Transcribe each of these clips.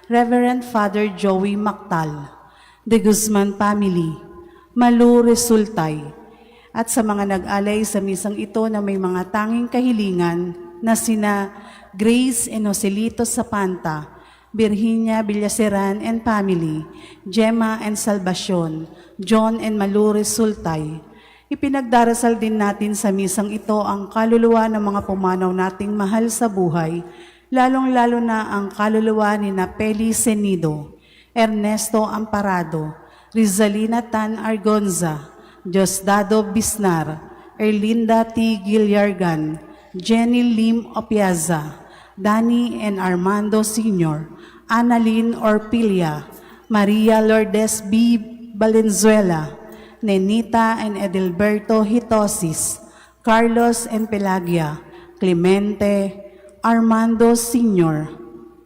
Reverend Father Joey Mactal, De Guzman Family, Malu Resultay, at sa mga nag-alay sa misang ito na may mga tanging kahilingan na sina Grace and Joselito Zapanta, Virginia Villaseran and Family, Gemma and Salvacion, John and Malu Resultay. Ipinagdarasal din natin sa misang ito ang kaluluwa ng mga pumanaw nating mahal sa buhay, lalong-lalo na ang kaluluwa ni Napeli Senido, Ernesto Amparado, Rizalina Tan Argonza, Diosdado Bisnar, Erlinda T. Gilyargan, Jenny Lim Opiaza, Danny and Armando Sr., Annalyn Orpilia, Maria Lourdes B. Valenzuela, Nenita and Edelberto Hitosis, Carlos and Pelagia, Clemente, Armando Sr.,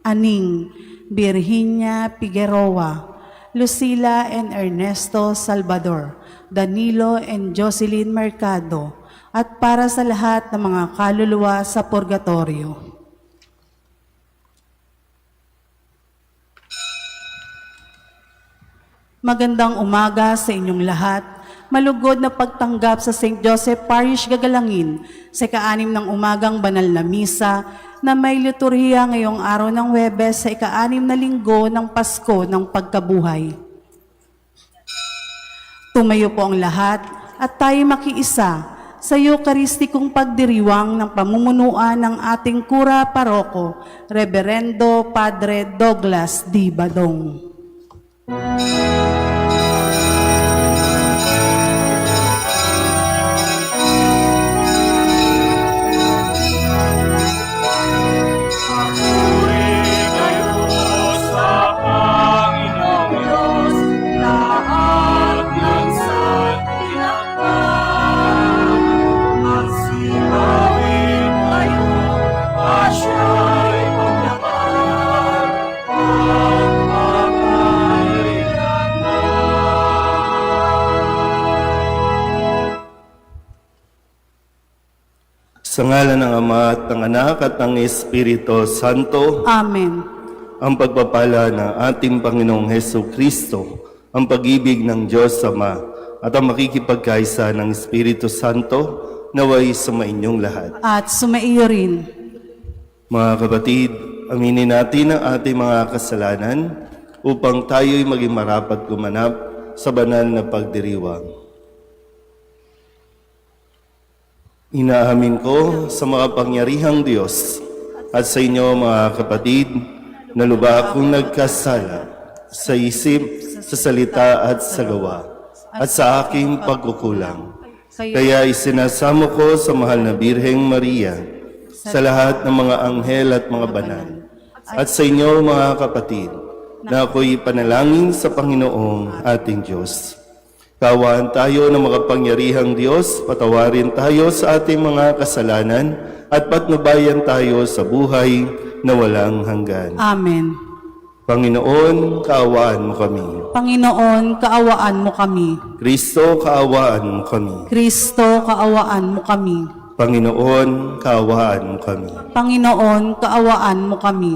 Aning, Virginia Figueroa, Lucila and Ernesto Salvador, Danilo and Jocelyn Mercado, at para sa lahat ng mga kaluluwa sa purgatorio. Magandang umaga sa inyong lahat. Malugod na pagtanggap sa St. Joseph Parish Gagalangin sa ika-6 ng umagang banal na misa na may liturhiya ngayong araw ng Huwebes sa ika-6 na linggo ng Pasko ng Pagkabuhay. Tumayo po ang lahat at tayo makiisa sa Eucharistikong pagdiriwang ng pamumunuan ng ating Kura Paroko, Reverendo Padre Douglas D. Badong. Sa ngalan ng Ama at ng Anak at ng Espiritu Santo. Amen. Ang pagpapala ng ating Panginoong Hesus Kristo, ang pag-ibig ng Diyos Ama, at ang makikipagkaisa ng Espiritu Santo, naway sumainyong lahat. At sumaiyo rin. Mga kapatid, aminin natin ang ating mga kasalanan upang tayo'y maging marapat gumanap sa banal na pagdiriwang. Inaamin ko sa makapangyarihang Diyos at sa inyo mga kapatid na lubha akong nagkasala sa isip, sa salita at sa gawa at sa aking pagkukulang. Kaya isinasamo ko sa mahal na Birheng Maria, sa lahat ng mga anghel at mga banal, at sa inyo mga kapatid na ako'y panalangin sa Panginoong ating Diyos. Kaawaan tayo ng makapangyarihang Diyos, patawarin tayo sa ating mga kasalanan at patnubayan tayo sa buhay na walang hanggan. Amen. Panginoon, kaawaan mo kami. Panginoon, kaawaan mo kami. Kristo, kaawaan mo kami. Kristo, kaawaan mo kami. Panginoon, kaawaan mo kami. Panginoon, kaawaan mo kami.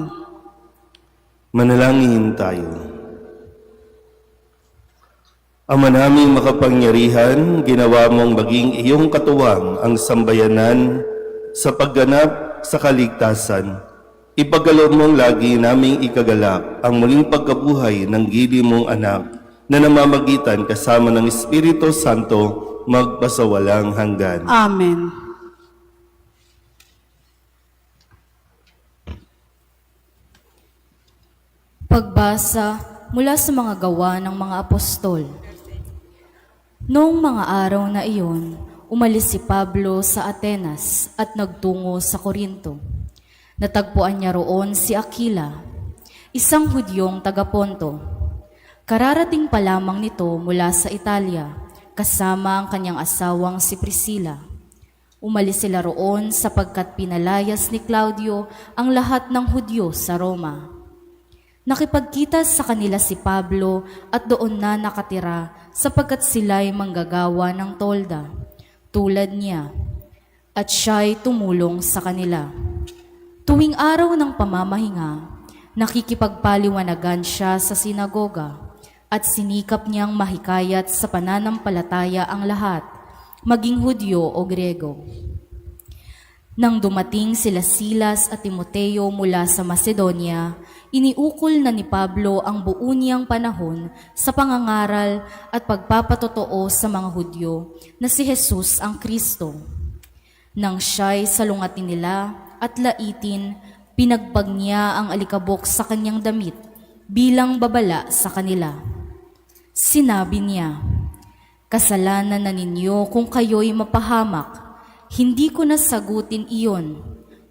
Manalangin tayo. Ama naming makapangyarihan, ginawa mong maging iyong katuwang ang sambayanan sa pagganap sa kaligtasan. Ipagkaloob mong lagi naming ikagalak ang muling pagkabuhay ng gili mong anak na namamagitan kasama ng Espiritu Santo magpasawalang hanggan. Amen. Pagbasa mula sa mga gawa ng mga apostol. Noong mga araw na iyon, umalis si Pablo sa Atenas at nagtungo sa Corinto. Natagpuan niya roon si Aquila, isang Hudyong taga-Ponto. Kararating pa lamang nito mula sa Italia, kasama ang kanyang asawang si Priscilla. Umalis sila roon sapagkat pinalayas ni Claudio ang lahat ng Hudyo sa Roma. Nakipagkita sa kanila si Pablo at doon na nakatira sapagkat sila'y manggagawa ng tolda, tulad niya, at siya'y tumulong sa kanila. Tuwing araw ng pamamahinga, Nakikipagpaliwanagan siya sa sinagoga at sinikap niyang mahikayat sa pananampalataya ang lahat, maging Hudyo o Grego. Nang dumating sila Silas at Timoteo mula sa Macedonia, iniukol na ni Pablo ang buo niyang panahon sa pangangaral at pagpapatotoo sa mga Hudyo na si Jesus ang Kristo. Nang siya'y salungatin nila at laitin, pinagbag niya ang alikabok sa kanyang damit bilang babala sa kanila. Sinabi niya, "Kasalanan na ninyo kung kayo'y mapahamak. Hindi ko nasagutin iyon.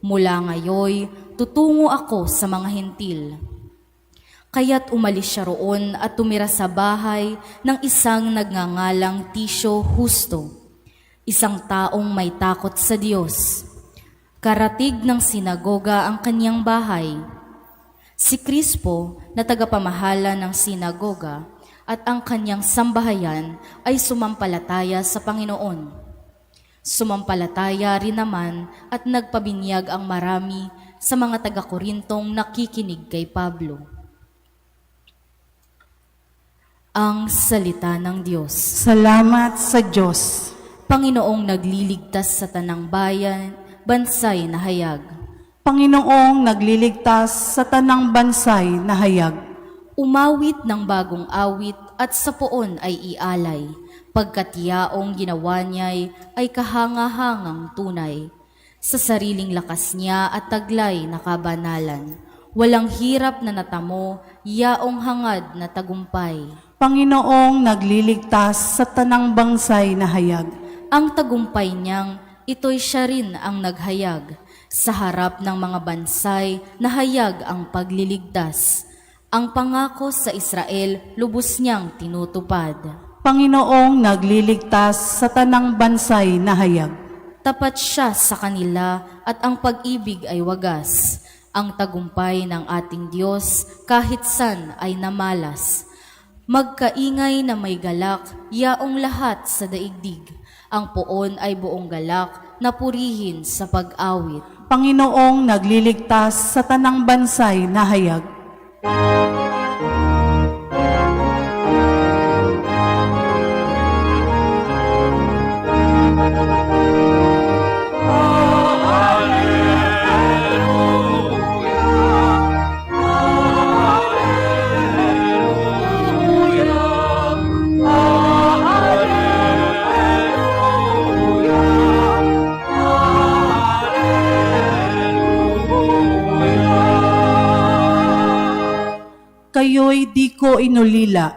Mula ngayoy, tutungo ako sa mga hentil." Kaya't umalis siya roon at tumira sa bahay ng isang nagngangalang Tisyo Husto, isang taong may takot sa Diyos. Karatig ng sinagoga ang kanyang bahay. Si Crispo na tagapamahala ng sinagoga at ang kanyang sambahayan ay sumampalataya sa Panginoon. Sumampalataya rin naman at nagpabinyag ang marami sa mga taga-Korintong nakikinig kay Pablo. Ang salita ng Diyos. Salamat sa Diyos. Panginoong nagliligtas sa tanang bayan, bansay na hayag. Panginoong nagliligtas sa tanang bansay na hayag. Umawit ng bagong awit at sa poon ay ialay. Pagkat yaong ginawa niya'y ay kahangahangang tunay. Sa sariling lakas niya at taglay na kabanalan. Walang hirap na natamo, yaong hangad na tagumpay. Panginoong nagliligtas sa tanang bansay na hayag. Ang tagumpay niyang, ito'y siya rin ang naghayag. Sa harap ng mga bansay, nahayag ang pagliligtas. Ang pangako sa Israel, lubos niyang tinutupad. Panginoong nagliligtas sa tanang bansay na hayag. Tapat siya sa kanila at ang pag-ibig ay wagas. Ang tagumpay ng ating Diyos kahit san ay namalas. Magkaingay na may galak, yaong lahat sa daigdig. Ang poon ay buong galak na purihin sa pag-awit. Panginoong nagliligtas sa tanang bansay na hayag. Kayo'y di ko inulila,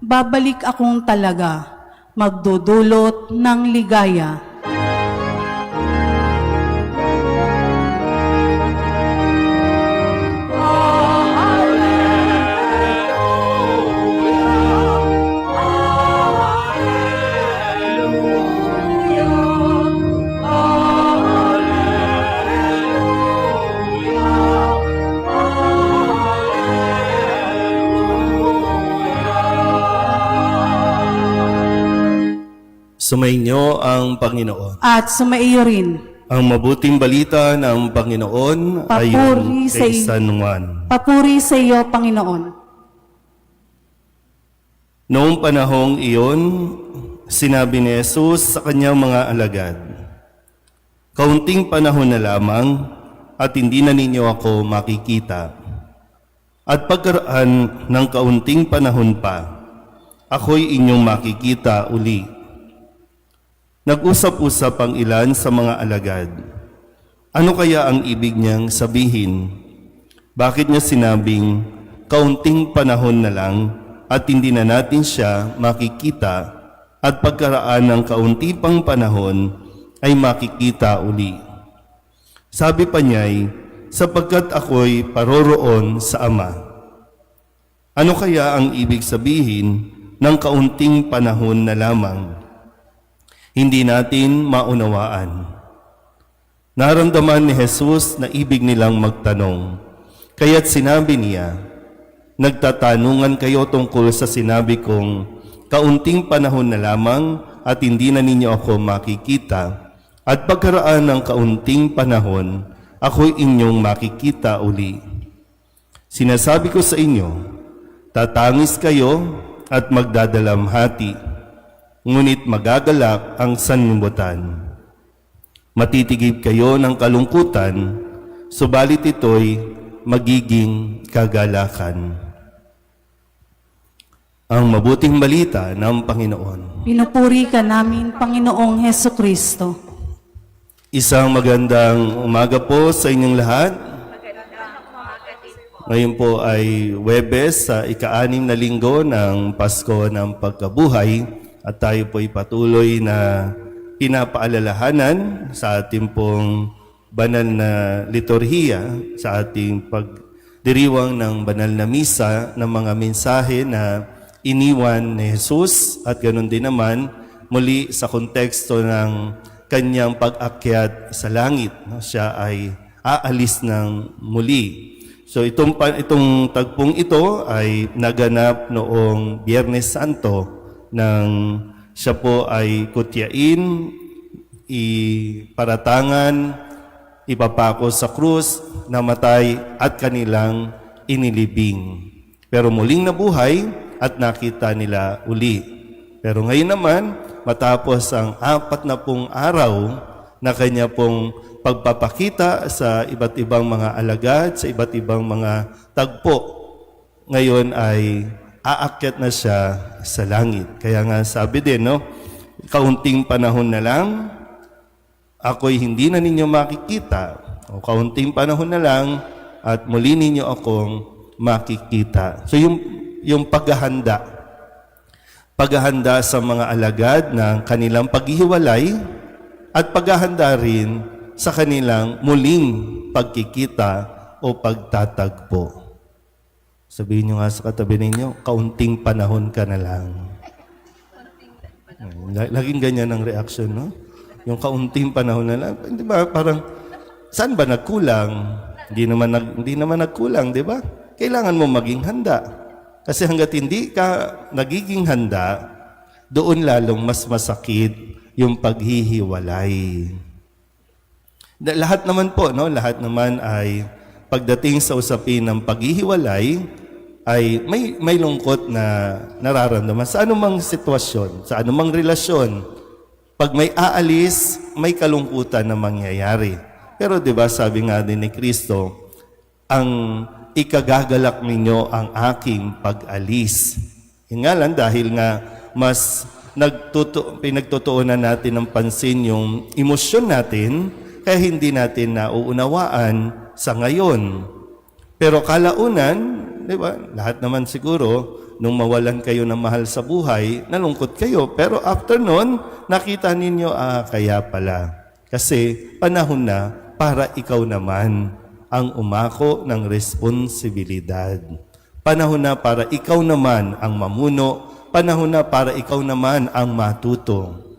babalik akong talaga, magdudulot ng ligaya. Sumainyo ang Panginoon. At sumaiyo rin, Ang mabuting balita ng Panginoon ay Papuri sa kay iyo. San Juan. papuri sa iyo, Panginoon. Noong panahong iyon, sinabi ni Jesus sa kanyang mga alagad, "Kaunting panahon na lamang at hindi na ninyo ako makikita. At pagkaraan ng kaunting panahon pa, ako'y inyong makikita uli." Nag-usap-usap ang ilan sa mga alagad. Ano kaya ang ibig niyang sabihin? Bakit niya sinabing, kaunting panahon na lang at hindi na natin siya makikita at pagkaraan ng kaunti pang panahon ay makikita uli? Sabi pa niya'y, sapagkat ako'y paroroon sa Ama. Ano kaya ang ibig sabihin ng kaunting panahon na lamang? Hindi natin maunawaan. Naramdaman ni Jesus na ibig nilang magtanong. Kaya't sinabi niya, "Nagtatanungan kayo tungkol sa sinabi kong, kaunting panahon na lamang at hindi na ninyo ako makikita, at pagkaraan ng kaunting panahon, ako'y inyong makikita uli." Sinasabi ko sa inyo, tatangis kayo at magdadalamhati, ngunit magagalak ang sanlibutan. Matitigib kayo ng kalungkutan, subalit ito'y magiging kagalakan. Ang mabuting balita ng Panginoon. Pinupuri ka namin, Panginoong Heso Kristo. Isang magandang umaga po sa inyong lahat. Ngayon po ay Huwebes sa ika-6 na linggo ng Pasko ng Pagkabuhay at tayo po ay patuloy na pinapaalalahanan sa ating pong banal na liturhiya, sa ating pagdiriwang ng banal na misa ng mga mensahe na iniwan ni Jesus at ganoon din naman muli sa konteksto ng kanyang pag-akyat sa langit. Siya ay aalis ng muli. So itong tagpong ito ay naganap noong Biyernes Santo nang siya po ay kutyain, iparatangan, ipapako sa krus, namatay at kanilang inilibing. Pero muling nabuhay at nakita nila uli. Pero ngayon naman, matapos ang 40 araw na kanya pong pagpapakita sa iba't ibang mga alagad, sa iba't ibang mga tagpo, ngayon ay aakyat na siya sa langit. Kaya nga sabi din, kaunting panahon na lang, ako'y hindi na ninyo makikita. O kaunting panahon na lang, at muli ninyo akong makikita. So yung paghahanda sa mga alagad ng kanilang paghihiwalay at paghahanda rin sa kanilang muling pagkikita o pagtatagpo. Sabihin nyo nga sa katabi ninyo, kaunting panahon ka na lang. Laging ganyan ang reaction, no? Yung kaunting panahon na lang. Di ba? Parang, saan ba nagkulang? Hindi naman nagkulang, di ba? Kailangan mo maging handa. Kasi hanggat hindi ka nagiging handa, doon lalong mas masakit yung paghihiwalay. Lahat naman po, lahat naman ay pagdating sa usapin ng paghihiwalay ay may lungkot na nararamdaman sa anumang sitwasyon, sa anumang relasyon. Pag may aalis, may kalungkutan na mangyayari. Pero 'di ba, sabi nga din ni Kristo, ang ikagagalak ninyo ang aking pag-alis. Yun nga lang, dahil nga mas pinagtutuunan natin ng pansin yung emosyon natin, kaya hindi natin nauunawaan sa ngayon. Pero kalaunan, di ba, lahat naman siguro, nung mawalan kayo ng mahal sa buhay, nalungkot kayo. Pero after nun, nakita ninyo, kaya pala. Kasi panahon na para ikaw naman ang umako ng responsibilidad. Panahon na para ikaw naman ang mamuno. Panahon na para ikaw naman ang matuto.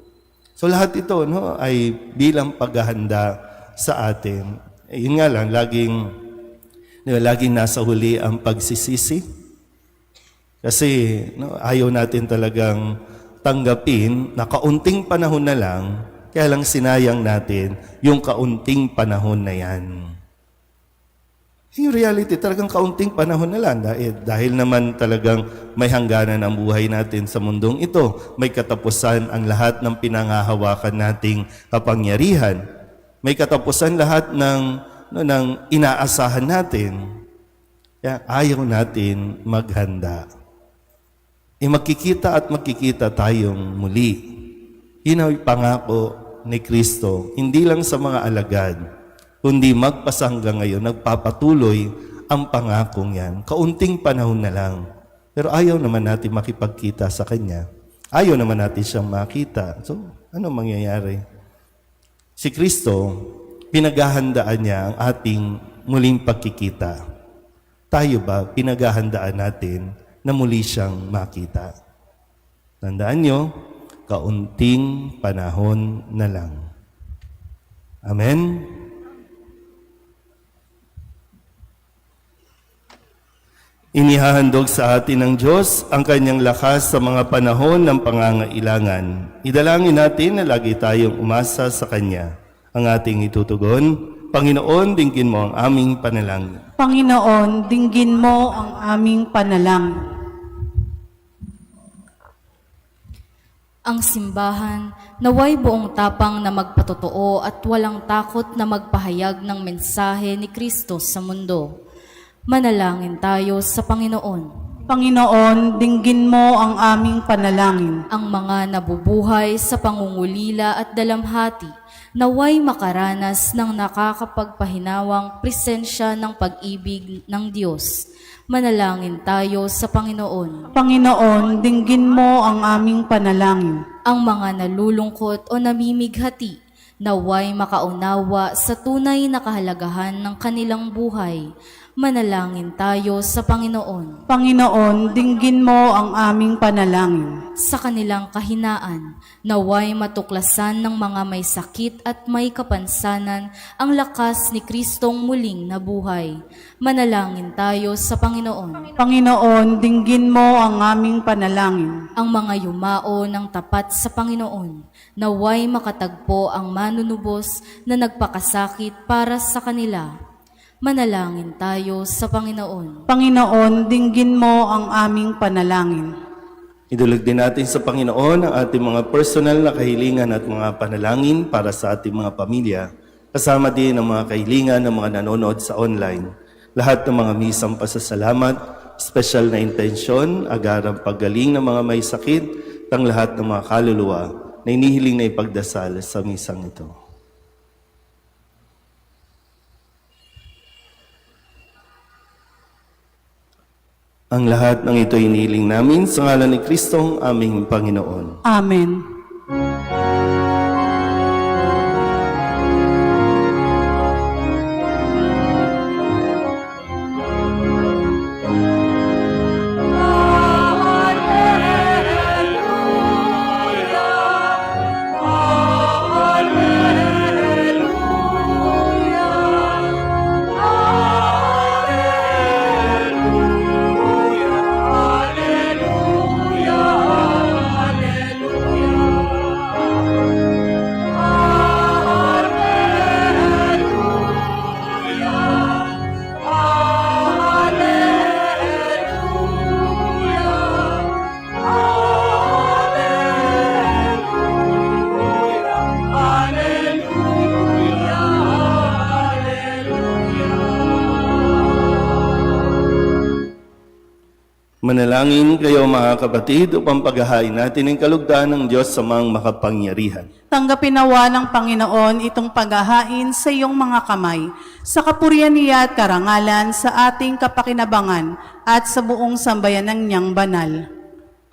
So lahat ito ay bilang paghahanda sa atin. Yun nga lang, laging nasa huli ang pagsisisi. Kasi ayaw natin talagang tanggapin na kaunting panahon na lang, kaya lang sinayang natin yung kaunting panahon na yan. Yung reality, talagang kaunting panahon na lang dahil naman talagang may hangganan ang buhay natin sa mundong ito. May katapusan ang lahat ng pinangahawakan nating kapangyarihan. May katapusan lahat ng inaasahan natin. Kaya ayaw natin maghanda. Magkikita at magkikita tayong muli. Yun ang pangako ni Kristo, hindi lang sa mga alagad, kundi magpasa hanggang ngayon, nagpapatuloy ang pangakong yan. Kaunting panahon na lang. Pero ayaw naman natin makipagkita sa Kanya. Ayaw naman natin siyang makita. So, ano mangyayari? Si Kristo, pinaghahandaan niya ang ating muling pagkikita. Tayo ba, pinaghahandaan natin na muli siyang makita? Tandaan nyo, kaunting panahon na lang. Amen? Inihahandog sa atin ng Diyos ang kanyang lakas sa mga panahon ng pangangailangan. Idalangin natin na lagi tayong umasa sa Kanya. Ang ating itutugon, Panginoon, dinggin mo ang aming panalangin. Panginoon, dinggin mo ang aming panalangin. Ang simbahan naway buong tapang na magpatotoo at walang takot na magpahayag ng mensahe ni Kristo sa mundo. Manalangin tayo sa Panginoon. Panginoon, dinggin mo ang aming panalangin. Ang mga nabubuhay sa pangungulila at dalamhati naway makaranas ng nakakapagpahinawang presensya ng pag-ibig ng Diyos. Manalangin tayo sa Panginoon. Panginoon, dinggin mo ang aming panalangin. Ang mga nalulungkot o namimighati naway makaunawa sa tunay na kahalagahan ng kanilang buhay. Manalangin tayo sa Panginoon. Panginoon, dinggin mo ang aming panalangin. Sa kanilang kahinaan, naway matuklasan ng mga may sakit at may kapansanan ang lakas ni Kristong muling nabuhay. Manalangin tayo sa Panginoon. Panginoon, dinggin mo ang aming panalangin. Ang mga yumao ng tapat sa Panginoon, naway makatagpo ang manunubos na nagpakasakit para sa kanila. Manalangin tayo sa Panginoon. Panginoon, dinggin mo ang aming panalangin. Idulog din natin sa Panginoon ang ating mga personal na kahilingan at mga panalangin para sa ating mga pamilya, kasama din ang mga kahilingan ng mga nanonood sa online. Lahat ng mga misang pasasalamat, special na intensyon, agarang paggaling ng mga may sakit, ang lahat ng mga kaluluwa na inihiling na ipagdasal sa misang ito. Ang lahat ng ito inihiling namin sa ngalan ni Kristong aming Panginoon. Amen. Manalangin kayo mga kapatid upang paghahain natin ang kalugdan ng Diyos sa mga makapangyarihan. Tanggapin nawa ng Panginoon itong paghahain sa iyong mga kamay, sa kapurihan niya at karangalan, sa ating kapakinabangan at sa buong sambayanan niyang banal.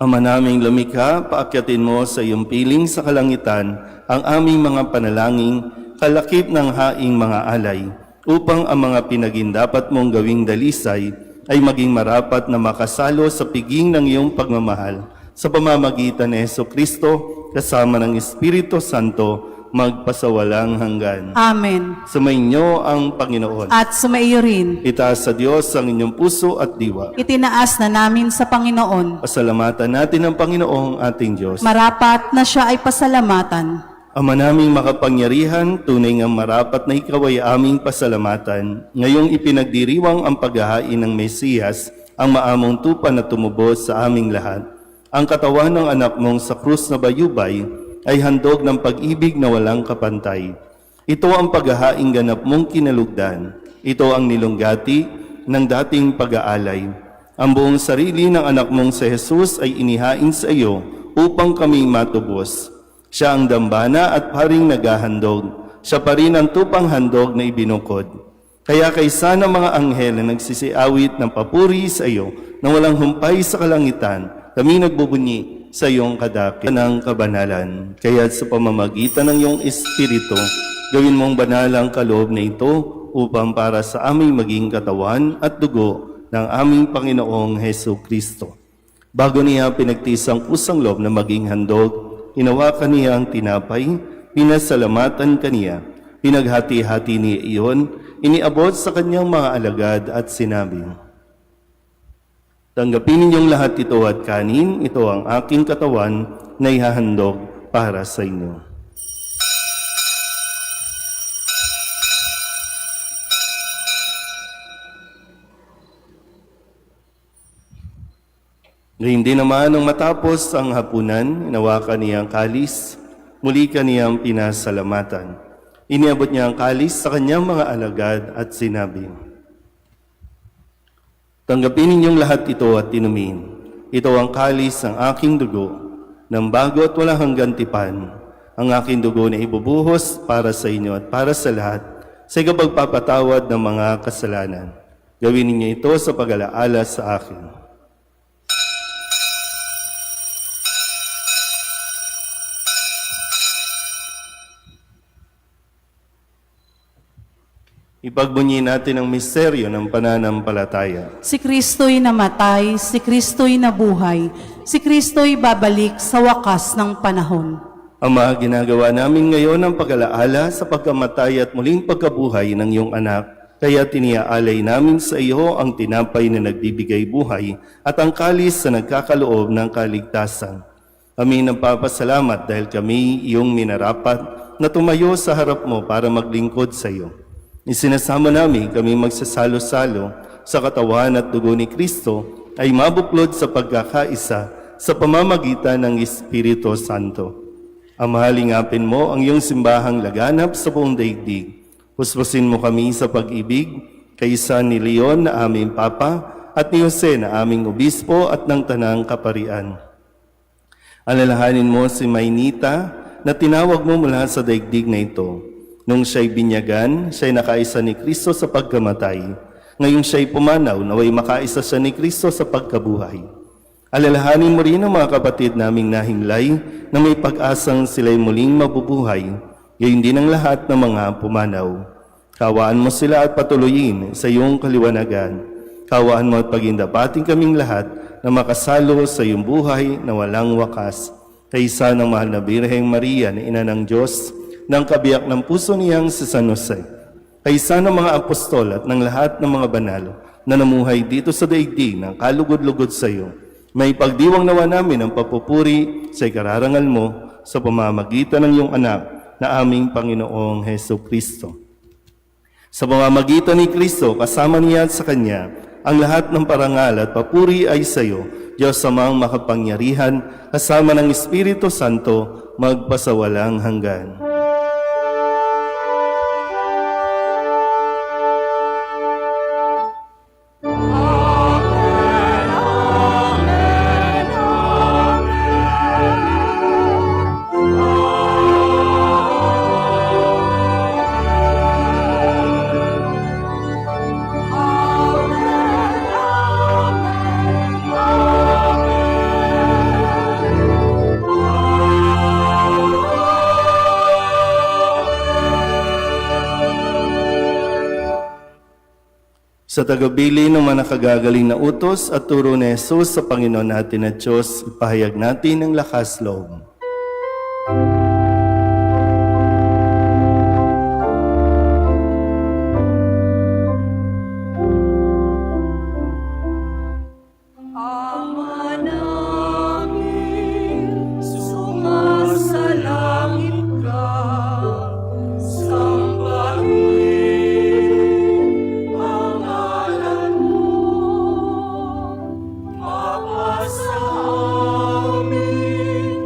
Ama naming lumikha, paakyatin mo sa iyong piling sa kalangitan ang aming mga panalangin, kalakip ng haing mga alay, upang ang mga pinagindapat mong gawing dalisay ay maging marapat na makasalo sa piging ng iyong pagmamahal sa pamamagitan ni Jesucristo kasama ng Espiritu Santo magpasawalang hanggan. Amen. Sumainyo ang Panginoon. At sumaiyo rin, Itaas sa Diyos ang inyong puso at diwa. itinaas na namin sa Panginoon. Pasalamatan natin ang Panginoong ating Diyos. Marapat na siya ay pasalamatan. Ama naming makapangyarihan, tunay nga marapat na ikaw ay aming pasalamatan. Ngayong ipinagdiriwang ang paghahain ng Mesiyas, ang maamong tupa na tumubos sa aming lahat. Ang katawan ng anak mong sa krus na bayubay ay handog ng pag-ibig na walang kapantay. Ito ang paghahaing ganap mong kinalugdan. Ito ang nilunggati ng dating pag-aalay. Ang buong sarili ng anak mong si Jesus ay inihain sa iyo upang kaming matubos. Siya ang dambana at paring naghahandog. Siya pa rin ang tupang handog na ibinukod. Kaya kaysa ng mga anghel na nagsisiawit ng papuri sa iyo na walang humpay sa kalangitan, kami nagbubunyi sa iyong kadakil ng kabanalan. Kaya sa pamamagitan ng iyong Espiritu, gawin mong banal ang kaloob na ito upang para sa aming maging katawan at dugo ng aming Panginoong Jesucristo. Bago niya pinagtisang kusang loob na maging handog, hinawakan niya ang tinapay, pinasalamatan kaniya, pinaghati-hati niya iyon, iniabot sa kanyang mga alagad at sinabi, tanggapin ninyong lahat ito at kanin, ito ang aking katawan na ihahandog para sa inyo. Ngayon din naman nang matapos ang hapunan, inawakan niya ang kalis, muli kaniyang pinasalamatan. Iniabot niya ang kalis sa kanyang mga alagad at sinabi, "Tanggapin ninyong lahat ito at inumin. Ito ang kalis ng aking dugo, ng bago at walang hanggang tipan. Ang aking dugo na ibubuhos para sa inyo at para sa lahat sa ikapagpapatawad ng mga kasalanan. Gawin ninyo ito sa pag-alaala sa akin." Ipagbunyi natin ang misteryo ng pananampalataya. Si Kristo'y namatay, si Kristo'y nabuhay, si Kristo'y babalik sa wakas ng panahon. Ama, ginagawa namin ngayon ang pag-alaala sa pagkamatay at muling pagkabuhay ng iyong anak. Kaya tiniaalay namin sa iyo ang tinapay na nagbibigay buhay at ang kalis na nagkakaloob ng kaligtasan. Kami nagpapasalamat dahil kami iyong minarapat na tumayo sa harap mo para maglingkod sa iyo. Isinasama namin kami magsasalo-salo sa katawan at dugo ni Kristo ay mabuklod sa pagkakaisa sa pamamagitan ng Espiritu Santo. Ama, halingapin mo ang iyong simbahang laganap sa buong daigdig. Puspusin mo kami sa pag-ibig kay San ni Leon na aming Papa at ni Jose na aming Obispo at ng Tanang Kaparian. Alalahanin mo si Maynita na tinawag mo mula sa daigdig na ito. Nung siya'y binyagan, siya'y nakaisa ni Kristo sa pagkamatay. Ngayong siya'y pumanaw, naway makaisa siya ni Kristo sa pagkabuhay. Alalahanin mo rin ang mga kapatid naming nahimlay na may pag-asang sila'y muling mabubuhay, gayon din ang lahat ng mga pumanaw. Kawaan mo sila at patuloyin sa iyong kaliwanagan. Kawaan mo at pagindapating kaming lahat na makasalo sa iyong buhay na walang wakas. Kaysa ng mahal na Birheng Maria na Ina ng Diyos, ng kabiyak ng puso niyang si San Jose, kaysa ng mga apostol at ng lahat ng mga banal na namuhay dito sa daigdig ng kalugod-lugod sa iyo, may pagdiwang nawa namin ang papupuri sa ikararangal mo sa pamamagitan ng iyong anak na aming Panginoong Heso Kristo. Sa pamamagitan ni Kristo, kasama niya at sa Kanya, ang lahat ng parangal at papuri ay sa iyo, Diyos Amang makapangyarihan, kasama ng Espiritu Santo, magpasawalang hanggan. Sa tagabili ng mga nakagagaling na utos at turo ni Jesus sa Panginoon natin at Diyos, ipahayag natin ang lakas loob. Ama namin, sumasalangit ka, sambahin ang ngalan mo, mapasa amin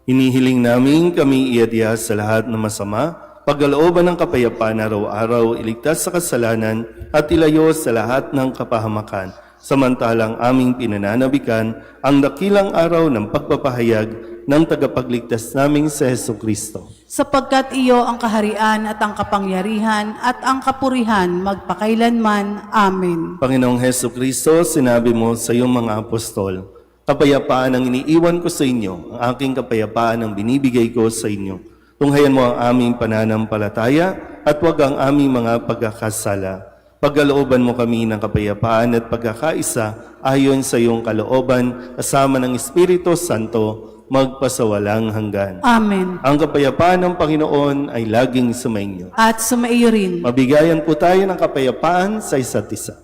Hinihiling namin kami iadya sa lahat ng masama, pagkalooban ng kapayapaan araw-araw, iligtas sa kasalanan at ilayo sa lahat ng kapahamakan. Samantalang aming pinananabikan ang dakilang araw ng pagpapahayag ng tagapagligtas naming si Jesucristo. Sapagkat iyo ang kaharian at ang kapangyarihan at ang kapurihan magpakailanman. Amen. Panginoong Jesucristo, sinabi mo sa iyong mga apostol, kapayapaan ang iniiwan ko sa inyo, ang aking kapayapaan ang binibigay ko sa inyo. Tunghayan mo ang aming pananampalataya at huwag ang aming mga pagkakasala. Pagkalooban mo kami ng kapayapaan at pagkakaisa ayon sa iyong kalooban, kasama ng Espiritu Santo, magpasawalang hanggan. Amen. Ang kapayapaan ng Panginoon ay laging sumainyo. At sumaiyo rin. Mabigayan po tayo ng kapayapaan sa isa't isa.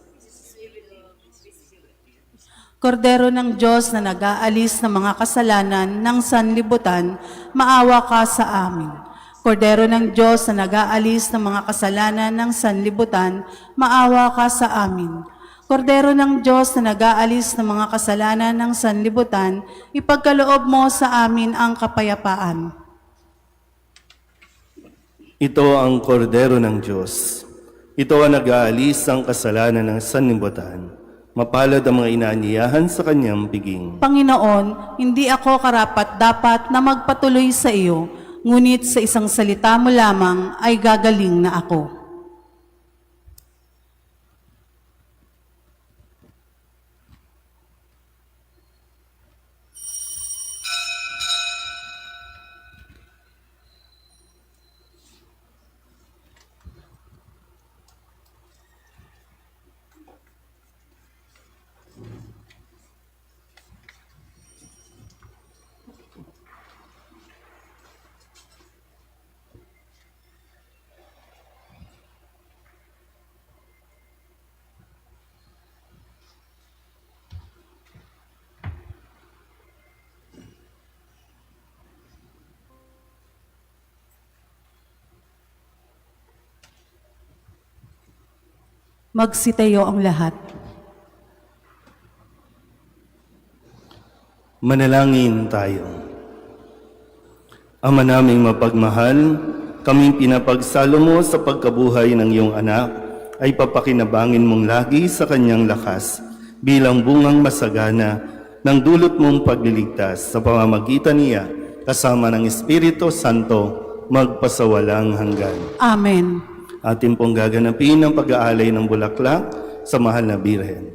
Kordero ng Diyos na nag-aalis ng mga kasalanan ng sanlibutan, maawa ka sa amin. Kordero ng Diyos na nag-aalis ng mga kasalanan ng sanlibutan, maawa ka sa amin. Kordero ng Diyos na nag-aalis ng mga kasalanan ng sanlibutan, ipagkaloob mo sa amin ang kapayapaan. Ito ang kordero ng Diyos. Ito ang nag-aalis ng kasalanan ng sanlibutan. Mapalad ang mga inaanyayahan sa kanyang piging. Panginoon, hindi ako karapat-dapat na magpatuloy sa iyo, ngunit sa isang salita mo lamang ay gagaling na ako. Magsitayo ang lahat. Manalangin tayo. Ama naming mapagmahal, kaming pinapagsalo mo sa pagkabuhay ng iyong anak, ay papakinabangin mong lagi sa kanyang lakas bilang bungang masagana ng dulot mong pagliligtas sa pamamagitan niya kasama ng Espiritu Santo magpasawalang hanggan. Amen. Atin pong gaganapin ang pag-aalay ng bulaklak sa mahal na Birhen.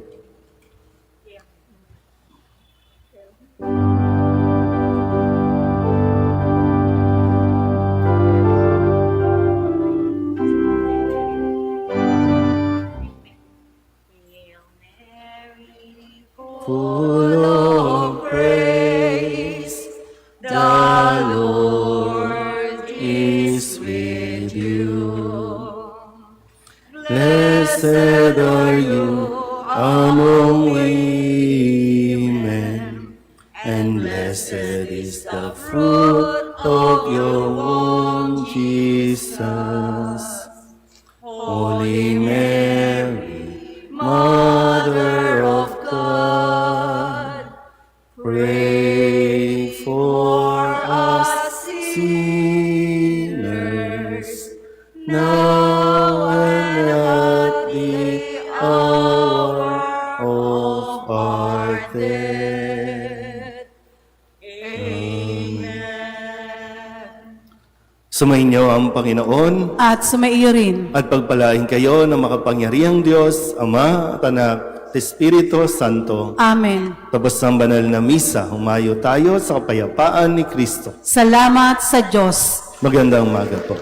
Full of praise, the Lord is with you. Blessed are you among women, and blessed is the fruit of your womb, Jesus. Holy Mary, Mother of God, pray for us sinners, now and at the hour of our death. Amen. Sumainyo ang Panginoon At sumaiyo rin. at pagpalain kayo ng makapangyarihang Diyos, Ama at Anak at Espiritu Santo. Amen. Tapos ng banal na misa, humayo tayo sa kapayapaan ni Kristo. Salamat sa Diyos. Magandang umaga po.